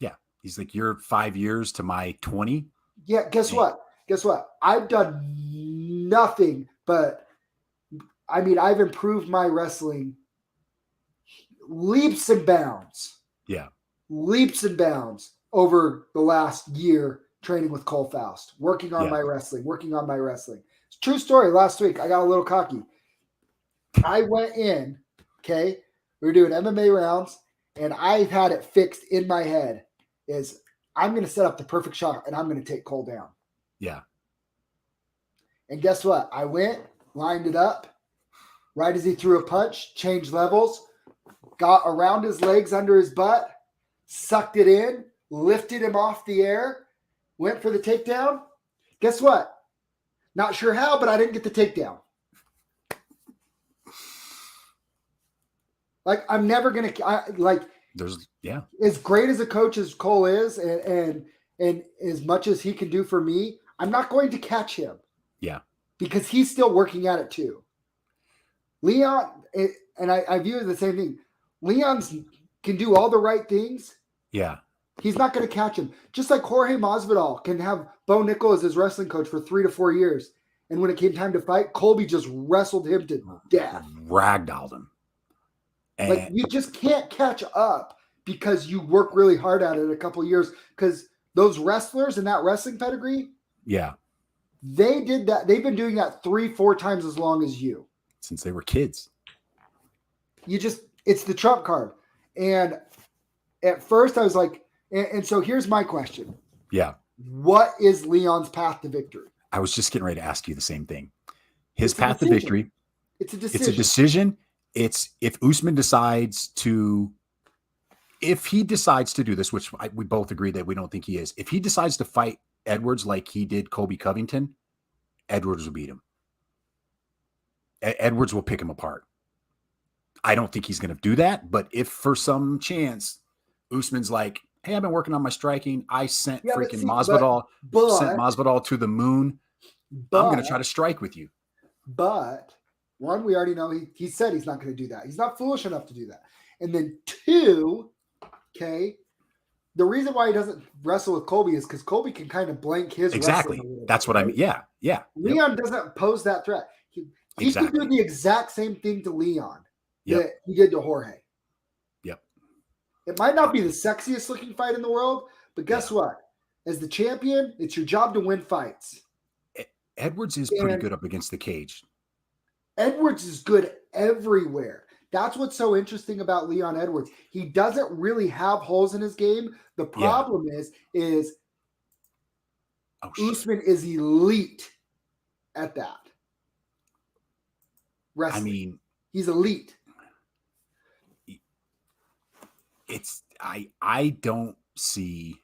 Yeah. He's like, you're 5 years to my 20. Yeah. Guess what? I've done nothing but, I've improved my wrestling leaps and bounds. Yeah. Leaps and bounds over the last year training with Cole Faust, working on my wrestling. It's a true story. Last week, I got a little cocky. I went in, okay, we were doing MMA rounds, and I had it fixed in my head is I'm going to set up the perfect shot, and I'm going to take Cole down. Yeah. And guess what? I went, lined it up, right as he threw a punch, changed levels, got around his legs under his butt, sucked it in, lifted him off the air, went for the takedown. Guess what? Not sure how, but I didn't get the takedown. Like, I'm never going to, As great as a coach as Cole is, and as much as he can do for me, I'm not going to catch him. Yeah. Because he's still working at it too. Leon, and I view it the same thing. Leon's can do all the right things. Yeah. He's not going to catch him. Just like Jorge Masvidal can have Bo Nickel as his wrestling coach for 3 to 4 years. And when it came time to fight, Colby just wrestled him to death. Ragdolled him. And like, you just can't catch up because you work really hard at it a couple of years. Because those wrestlers in that wrestling pedigree, yeah, they did that. They've been doing that 3-4 times as long as you. Since they were kids. It's the trump card. And at first I was like, and so here's my question. Yeah. What is Leon's path to victory? I was just getting ready to ask you the same thing. His path to victory. It's a decision. It's a decision. It's if Usman decides to, if he decides to do this, which we both agree that we don't think he is, if he decides to fight Edwards like he did Colby Covington, Edwards will beat him. Edwards will pick him apart. I don't think he's going to do that, but if for some chance Usman's like, hey, I've been working on my striking. I sent Masvidal to the moon. I'm going to try to strike with you. But one, we already know he said he's not going to do that. He's not foolish enough to do that. And then two, okay, the reason why he doesn't wrestle with Colby is because Colby can kind of blank his exactly. That's what I mean. Yeah, yeah. Leon doesn't pose that threat. He can do the exact same thing to Leon that he did to Jorge. Yep. It might not be the sexiest looking fight in the world, but guess what? As the champion, it's your job to win fights. Edwards is pretty good up against the cage. Edwards is good everywhere. That's what's so interesting about Leon Edwards. He doesn't really have holes in his game. The problem is Usman is elite at that. Wrestling. I mean, he's elite. I don't see,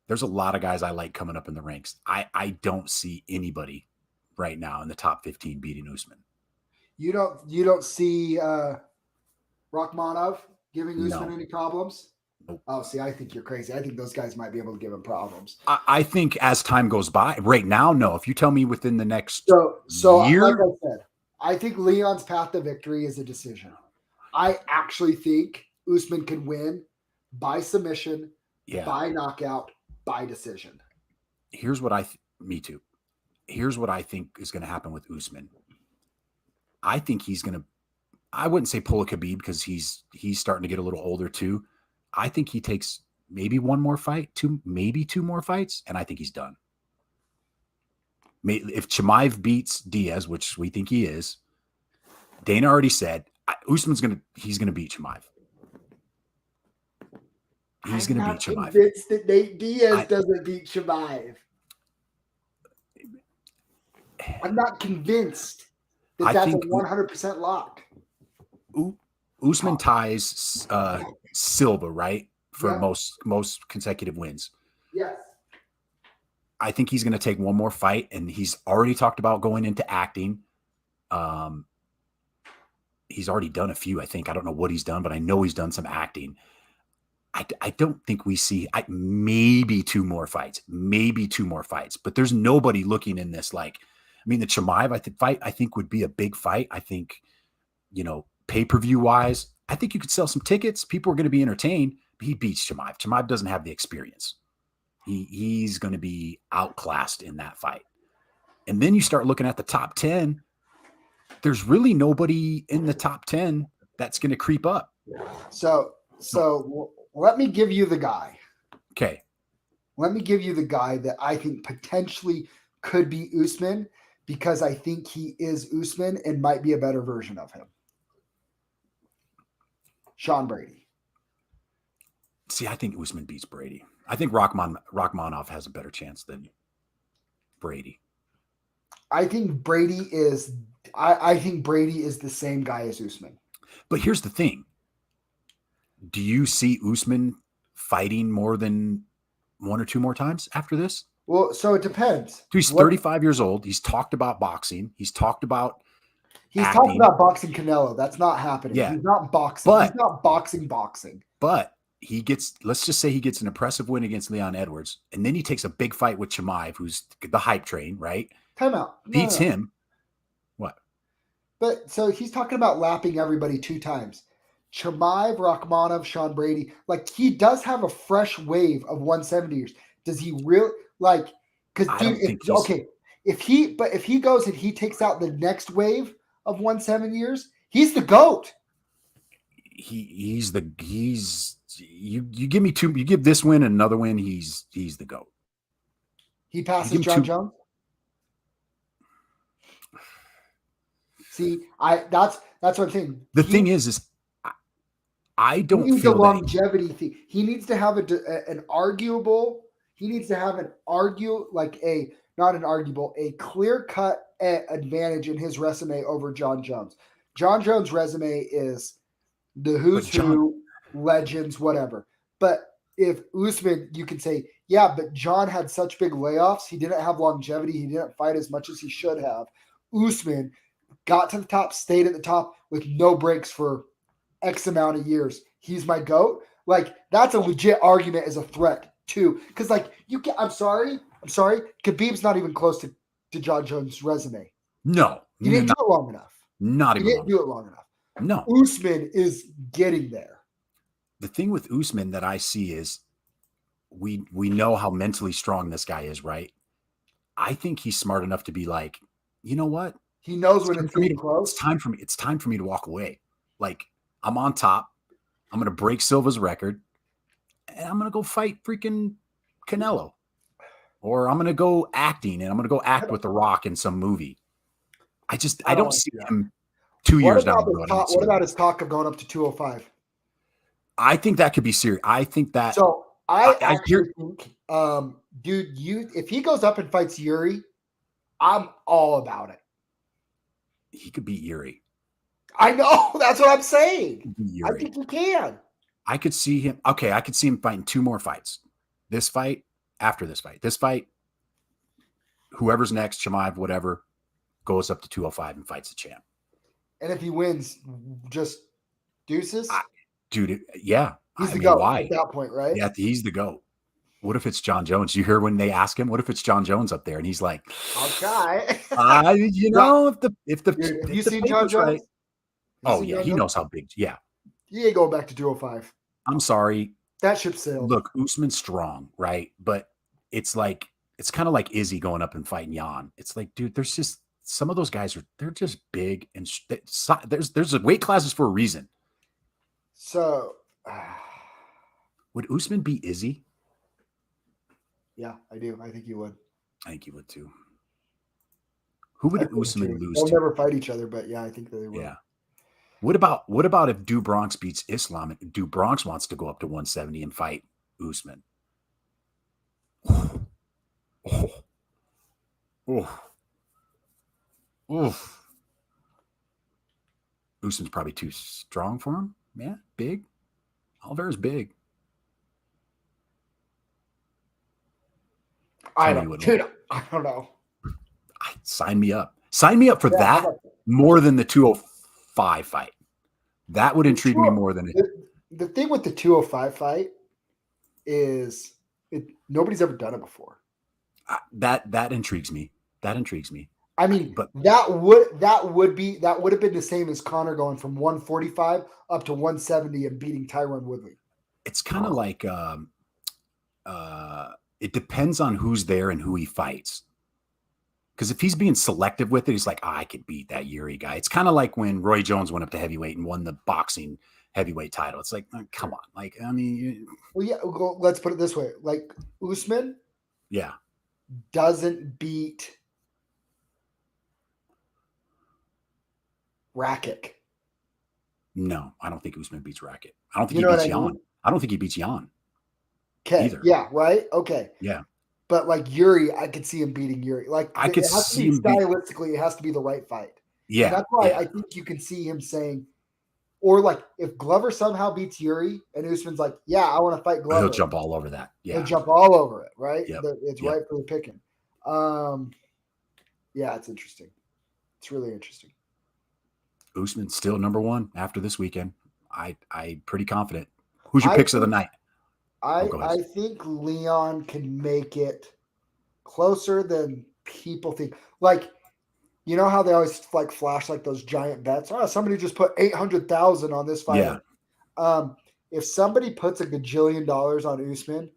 there's a lot of guys I like coming up in the ranks. I don't see anybody right now in the top 15 beating Usman. You don't see Rachmanov giving Usman any problems? Nope. Oh, see, I think you're crazy. I think those guys might be able to give him problems. I think as time goes by, right now, no. If you tell me within the next year, like I said, I think Leon's path to victory is a decision. I actually think Usman can win by submission, by knockout, by decision. Here's what me too. Here's what I think is going to happen with Usman. I think he's going to, I wouldn't say pull a Khabib because he's starting to get a little older too. I think he takes maybe one more fight, maybe two more fights, and I think he's done. If Chimaev beats Diaz, which we think he is, Dana already said Usman's he's gonna beat Chimaev. He's gonna beat Chimaev. I'm convinced that Nate Diaz doesn't beat Chimaev. I'm not convinced that that's a 100% lock. Usman ties Silva, right, for most consecutive wins. Yes. I think he's going to take one more fight, and he's already talked about going into acting. He's already done a few, I think. I don't know what he's done, but I know he's done some acting. I don't think we see maybe two more fights, but there's nobody looking in this like, I mean, the Chimaev fight, I think would be a big fight. I think, pay-per-view wise, I think you could sell some tickets. People are going to be entertained, but he beats Chimaev. Chimaev doesn't have the experience. He's going to be outclassed in that fight. And then you start looking at the top 10. There's really nobody in the top 10 that's going to creep up. So let me give you the guy. Okay. Let me give you the guy that I think potentially could be Usman because I think he is Usman and might be a better version of him. Sean Brady. See, I think Usman beats Brady. I think Rachmanov has a better chance than Brady. I think Brady is the same guy as Usman. But here's the thing. Do you see Usman fighting more than one or two more times after this? Well, so it depends. He's 35 years old. He's talked about boxing. He's talked about boxing Canelo. That's not happening. Yeah. He's not boxing. He's not boxing. But let's just say he gets an impressive win against Leon Edwards, and then he takes a big fight with Chimaev, who's the hype train, right? Time out. Beats him. What? But so he's talking about lapping everybody 2 times. Chimaev, Rachmanov, Sean Brady. Like, he does have a fresh wave of 170ers. Does he really like? Because dude, if he goes and he takes out the next wave of 170ers, he's the GOAT. You give me 2, you give this win and another win, he's the GOAT. He passes John Jones. See, that's what I'm saying. The thing is I don't feel the longevity thing. He needs to have an arguable. He needs to have a clear-cut advantage in his resume over John Jones. John Jones' resume is the who's who, legends, whatever. But if Usman, you can say, yeah, but John had such big layoffs. He didn't have longevity. He didn't fight as much as he should have. Usman got to the top, stayed at the top with no breaks for X amount of years. He's my GOAT. Like, that's a legit argument as a threat too. Because I'm sorry. Khabib's not even close to John Jones' resume. No. He didn't do it long enough. Not even. He didn't do it long enough. No. Usman is getting there. The thing with Usman that I see is we know how mentally strong this guy is, right? I think he's smart enough to be like, you know what? He knows when it's getting close. It's time for me to walk away. Like, I'm on top. I'm going to break Silva's record, and I'm going to go fight freaking Canelo. Or I'm going to go acting, and I'm going to go act with The Rock in some movie. I don't see him 2 years down the road. What about his talk of going up to 205? I think that could be serious. I think that. So I actually think, dude, if he goes up and fights Yuri, I'm all about it. He could beat Yuri. I know. That's what I'm saying. I think he can. I could see him. Okay, I could see him fighting 2 more fights. This fight, after this fight. This fight, whoever's next, Chimaev, whatever, goes up to 205 and fights the champ. And if he wins, just deuces? Dude, yeah. He's the GOAT at that point, right? Yeah, he's the GOAT. What if it's John Jones? You hear when they ask him, what if it's John Jones up there? And he's like, I'll try. Have you seen John Jones? Right. Oh, yeah. He knows how big. Yeah. He ain't going back to 205. I'm sorry. That ship sailed. Look, Usman's strong, right? But it's kind of like Izzy going up and fighting Jan. It's like, dude, there's just some of those guys they're just big, and there's weight classes for a reason. So, would Usman beat Izzy? Yeah, I do. I think he would. I think he would too. Who would Usman lose to? They'll never fight each other, but yeah, I think they would. Yeah. What about if Do Bronx beats Islam and Do Bronx wants to go up to 170 and fight Usman? Usman's probably too strong for him. Yeah, big. Oliveira's big. I don't know. Sign me up. Sign me up for that more than the 205 fight. That would intrigue me more than it. The thing with the 205 fight is nobody's ever done it before. That intrigues me. That intrigues me. I mean, but that would have been the same as Conor going from 145 up to 170 and beating Tyron Woodley. It's kind of like it depends on who's there and who he fights. Because if he's being selective with it, he's like, I could beat that Yuri guy. It's kind of like when Roy Jones went up to heavyweight and won the boxing heavyweight title. It's like, come on. Like, I mean. Well, yeah, let's put it this way. Like, Usman doesn't beat Rakic. No, I don't think Usman beats Rakic. I don't think he beats Jan. I don't think he beats Jan. Okay. Either. Yeah, right? Okay. Yeah. But like Yuri, I could see him beating Yuri. Like I could see him stylistically, it has to be the right fight. Yeah. And that's why I think you can see him saying, or like if Glover somehow beats Yuri and Usman's like, yeah, I want to fight Glover. He'll jump all over that. Yeah. He'll jump all over it, right? Yep. It's right for the picking. Yeah, it's interesting. It's really interesting. Usman's still number one after this weekend. I'm pretty confident. Who's your picks of the night? I think Leon can make it closer than people think. Like, you know how they always like flash like those giant bets? Oh, somebody just put 800,000 on this fight. Yeah. If somebody puts a gajillion dollars on Usman,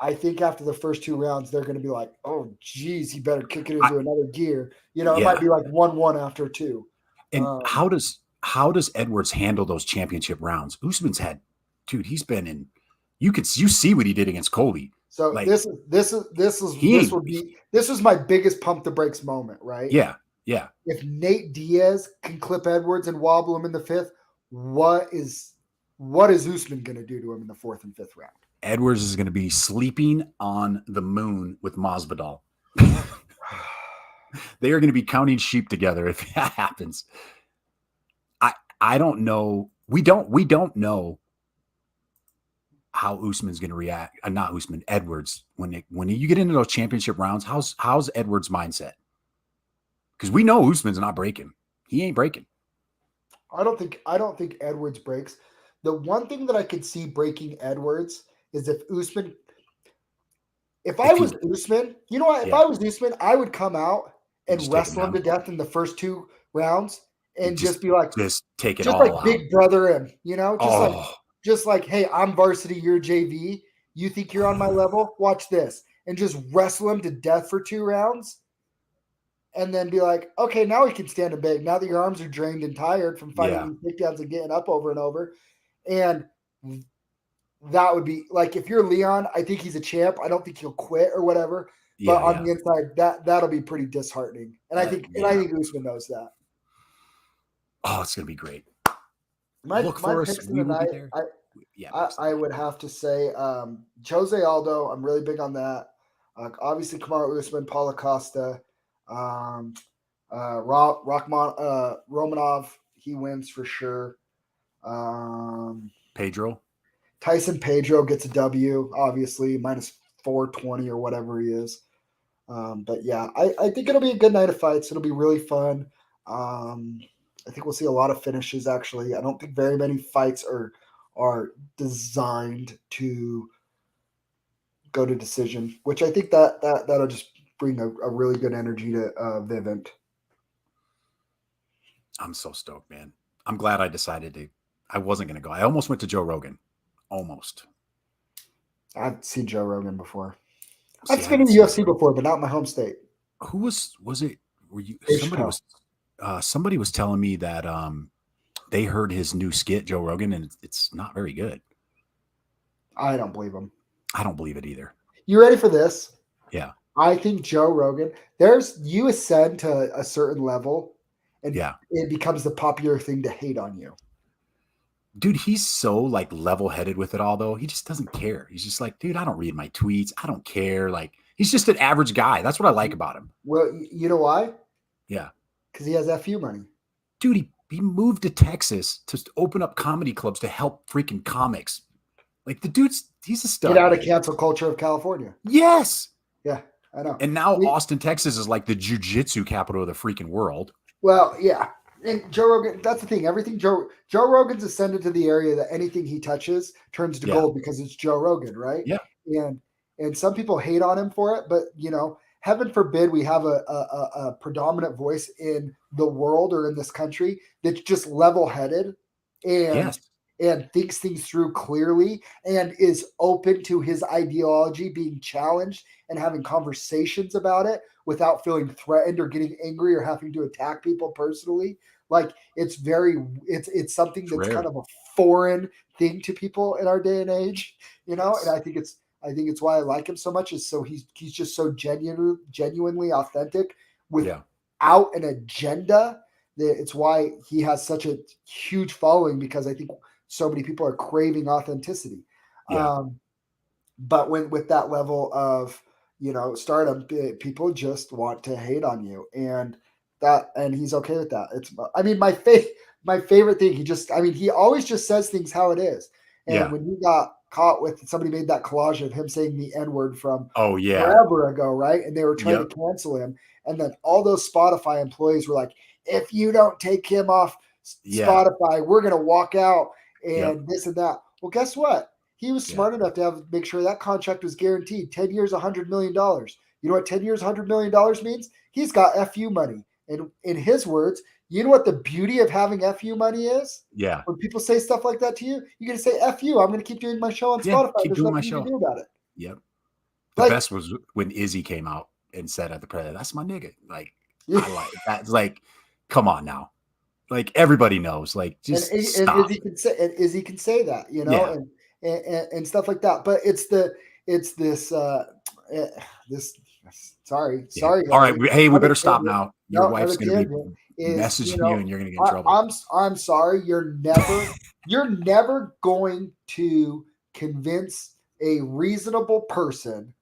I think after the first 2 rounds, they're going to be like, oh, geez, he better kick it into another gear. You know, it might be like 1-1 after 2. And how does Edwards handle those championship rounds? Usman's had, dude, he's been in. You see what he did against Colby. So like, this was my biggest pump the brakes moment, right? Yeah. If Nate Diaz can clip Edwards and wobble him in the 5th, what is Usman going to do to him in the 4th and 5th round? Edwards is going to be sleeping on the moon with Masvidal. They are going to be counting sheep together if that happens. I don't know. We don't know how Usman's going to react. Not Usman, Edwards. When you get into those championship rounds, how's Edwards' mindset? Because we know Usman's not breaking. He ain't breaking. I don't think Edwards breaks. The one thing that I could see breaking Edwards is if Usman. If I was Usman, you know what? If I was Usman, I would come out and wrestle him to death in the first 2 rounds and just be like, just take it just all like out. Big Brother him, you know, just like, hey, I'm varsity, you're JV. You think you're on my level? Watch this, and just wrestle him to death for 2 rounds, and then be like, okay, now he can stand and beg. Now that your arms are drained and tired from fighting these takedowns and getting up over and over, and that would be like, if you're Leon, I think he's a champ. I don't think he'll quit or whatever. But on the inside, that'll be pretty disheartening. And I think Usman knows that. Oh, it's gonna be great. My picks in the night, I would have to say Jose Aldo. I'm really big on that. Obviously, Kamaru Usman, Paulo Costa, Romanov. He wins for sure. Pedro. Tyson Pedro gets a W, obviously, minus 420 or whatever he is. But yeah, I think it'll be a good night of fights. It'll be really fun. I think we'll see a lot of finishes, actually. I don't think very many fights are designed to go to decision, which I think that'll just bring a really good energy to Vivint. I'm so stoked, man. I'm glad I decided to. I wasn't going to go. I almost went to Joe Rogan. Almost. I've seen Joe Rogan before. I've been in the UFC before, but not in my home state. Who was it? Were you? Somebody was telling me that they heard his new skit, Joe Rogan, and it's not very good. I don't believe him. I don't believe it either. You ready for this? Yeah. I think Joe Rogan, you ascend to a certain level, and it becomes the popular thing to hate on you. Dude, he's so like level-headed with it all, though. He just doesn't care. He's just like, dude, I don't read my tweets. I don't care. Like, he's just an average guy. That's what I like about him. Well, you know why? Yeah. Because he has FU money. Dude, he moved to Texas to open up comedy clubs to help freaking comics. Like, he's a stud. Get out of cancel culture of California. Yes. Yeah, I know. And now Austin, Texas is like the jiu-jitsu capital of the freaking world. Well, yeah. And Joe Rogan, that's the thing. Everything Joe Rogan's ascended to the area that anything he touches turns to gold because it's Joe Rogan, right? Yeah. And some people hate on him for it, but heaven forbid we have a predominant voice in the world or in this country that's just level-headed and thinks things through clearly and is open to his ideology being challenged and having conversations about it without feeling threatened or getting angry or having to attack people personally. Like, it's something that's kind of a foreign thing to people in our day and age, and I think it's why I like him so much, is so he's just so genuinely authentic without an agenda. It's why he has such a huge following, because I think so many people are craving authenticity. Yeah. But with that level of stardom, people just want to hate on you, and he's okay with that. My favorite thing. He always just says things how it is. And when he got caught with, somebody made that collage of him saying the N-word from forever ago, right? And they were trying to cancel him. And then all those Spotify employees were like, if you don't take him off Spotify, we're going to walk out and this and that. Well, guess what? He was smart enough to make sure that contract was guaranteed. 10 years, $100 million. You know what 10 years, $100 million means? He's got FU money. And in his words, you know what the beauty of having FU money is? Yeah. When people say stuff like that to you, you're going to say, FU, I'm going to keep doing my show on Spotify. Keep There's doing my nothing you show. can do about it. Yep. The best was when Izzy came out and said at the press, that's my nigga. Like, I like that. Like, come on now. Like, everybody knows. Like, just stop. And Izzy can say that, you know, and stuff like that. But it's this sorry. All right. Hey, we better stop now. Your wife's going to be messaging you and you're going to get in trouble. I'm sorry. You're never going to convince a reasonable person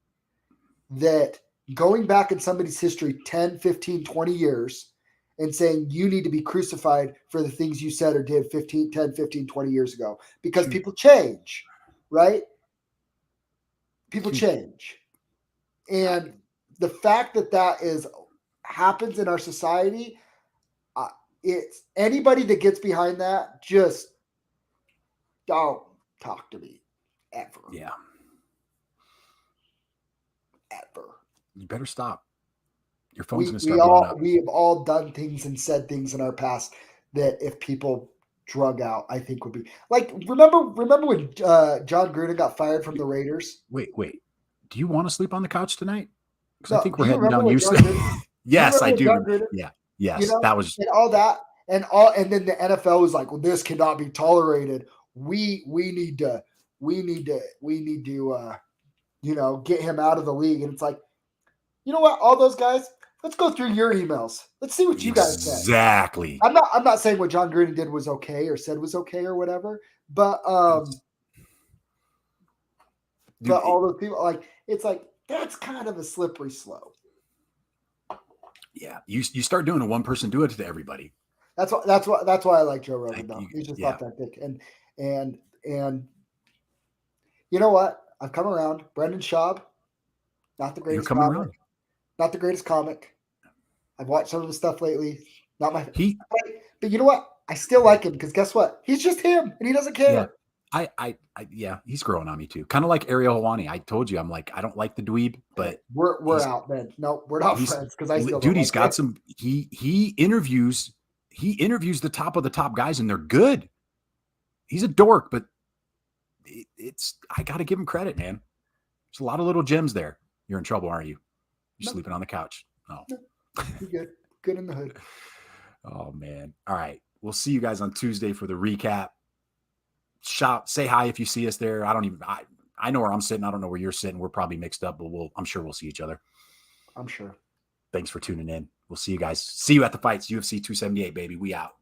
that going back in somebody's history 10, 15, 20 years and saying you need to be crucified for the things you said or did 10, 15, 20 years ago, because people change, right? People change. And the fact that happens in our society, it's anybody that gets behind that, just don't talk to me ever. Yeah. Ever. You better stop. Your phone's going to start blowing up. We have all done things and said things in our past that if people drug out, I think would be like, remember when John Gruden got fired from the Raiders? Wait. Do you want to sleep on the couch tonight? Because No, I think we're heading down Houston. Yes, I do. Yeah. Yes. You know, that was and all that. And then the NFL was like, well, this cannot be tolerated. We need to get him out of the league. And it's like, you know what? All those guys, let's go through your emails. Let's see what you guys said. Exactly. I'm not saying what John Gruden did was okay or said was okay or whatever, but all those people, like, it's like, that's kind of a slippery slope. Yeah. You start doing a one person, do it to everybody. That's why I like Joe Rogan though. He's just authentic. And you know what? I've come around. Brendan Schaub, not the greatest comic. Not the greatest comic. I've watched some of his stuff lately. Not my but you know what? I still like him because guess what? He's just him and he doesn't care. Yeah. He's growing on me too. Kind of like Ariel Helwani. I told you, I'm like, I don't like the dweeb, but we're out, man. No, we're not friends because I still he's got some. He interviews the top of the top guys and they're good. He's a dork, but I got to give him credit, man. There's a lot of little gems there. You're in trouble, aren't you? You're sleeping on the couch. Oh, you're good in the hood. Oh man. All right. We'll see you guys on Tuesday for the recap. Say hi if you see us there. I know where I'm sitting. I don't know where you're sitting. We're probably mixed up, but I'm sure we'll see each other. I'm sure. Thanks for tuning in. We'll see you guys. See you at the fights. UFC 278, baby. We out.